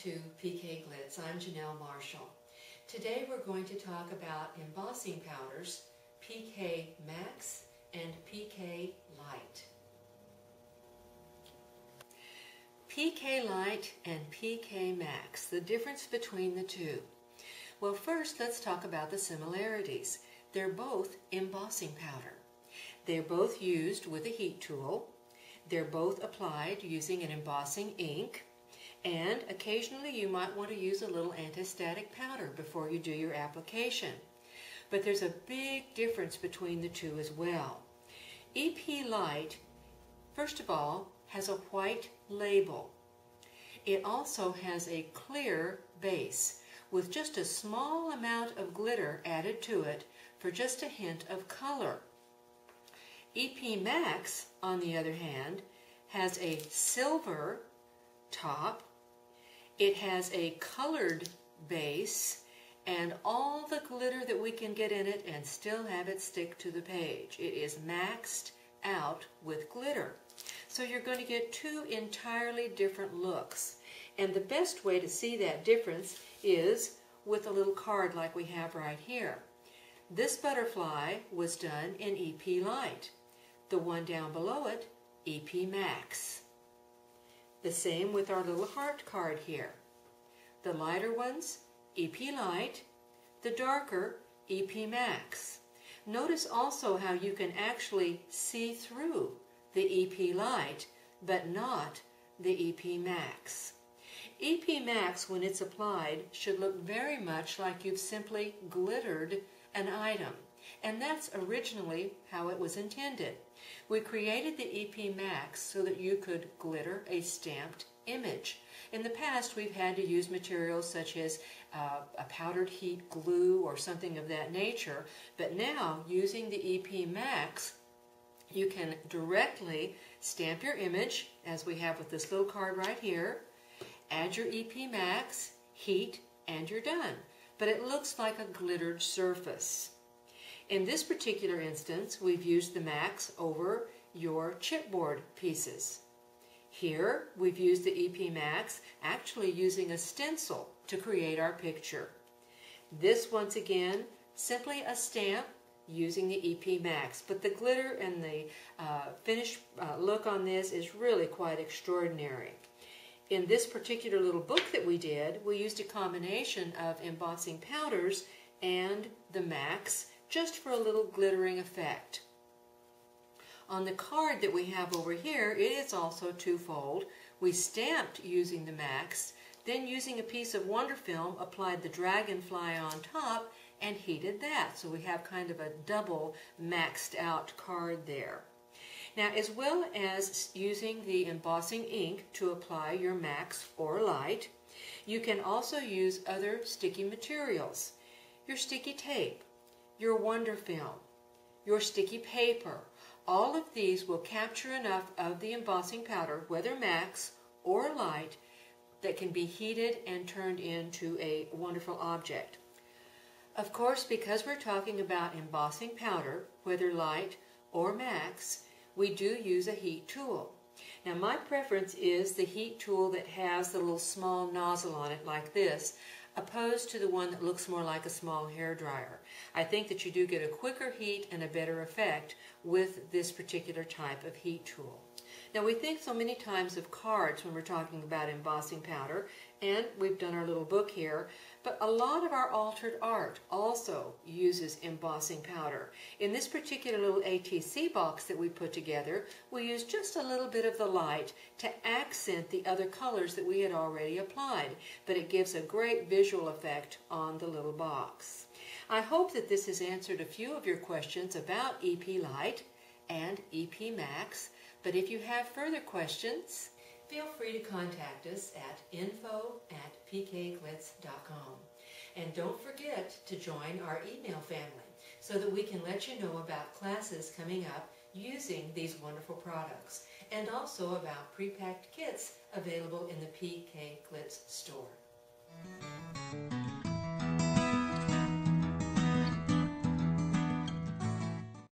to PK Glitz. I'm Janelle Marshall. Today we're going to talk about embossing powders, PK Max and PK Lite. PK Lite and PK Max, the difference between the two. Well, first let's talk about the similarities. They're both embossing powder. They're both used with a heat tool. They're both applied using an embossing ink. And occasionally you might want to use a little anti-static powder before you do your application. But there's a big difference between the two as well. EP Lite, first of all, has a white label. It also has a clear base with just a small amount of glitter added to it for just a hint of color. EP Max, on the other hand, has a silver top. It has a colored base and all the glitter that we can get in it and still have it stick to the page. It is maxed out with glitter. So you're going to get two entirely different looks. And the best way to see that difference is with a little card like we have right here. This butterfly was done in EP Lite. The one down below it, EP Max. The same with our little heart card here. The lighter ones, EP Lite. The darker, EP Max. Notice also how you can actually see through the EP Lite, but not the EP Max. EP Max, when it's applied, should look very much like you've simply glittered an item. And that's originally how it was intended. We created the EP Max so that you could glitter a stamped image. In the past, we've had to use materials such as a powdered heat glue or something of that nature, but now, using the EP Max, you can directly stamp your image, as we have with this little card right here, add your EP Max, heat, and you're done. But it looks like a glittered surface. In this particular instance, we've used the Max over your chipboard pieces. Here, we've used the EP Max, actually using a stencil to create our picture. This, once again, simply a stamp using the EP Max. But the glitter and the finished look on this is really quite extraordinary. In this particular little book that we did, we used a combination of embossing powders and the Max, just for a little glittering effect. On the card that we have over here, it is also twofold. We stamped using the Max, then using a piece of Wonder Film, applied the dragonfly on top and heated that. So we have kind of a double maxed out card there. Now, as well as using the embossing ink to apply your Max or Lite, you can also use other sticky materials. Your sticky tape, your Wonder Film, your sticky paper. All of these will capture enough of the embossing powder, whether Max or Lite, that can be heated and turned into a wonderful object. Of course, because we're talking about embossing powder, whether Lite or Max, we do use a heat tool. Now, my preference is the heat tool that has the little small nozzle on it like this, opposed to the one that looks more like a small hairdryer. I think that you do get a quicker heat and a better effect with this particular type of heat tool. Now, we think so many times of cards when we're talking about embossing powder, and we've done our little book here, but a lot of our altered art also uses embossing powder. In this particular little ATC box that we put together, we used just a little bit of the Lite to accent the other colors that we had already applied, but it gives a great visual effect on the little box. I hope that this has answered a few of your questions about EP Lite and EP Max, but if you have further questions, feel free to contact us at info@pkglitz.com. And don't forget to join our email family so that we can let you know about classes coming up using these wonderful products, and also about pre-packed kits available in the PK Glitz store.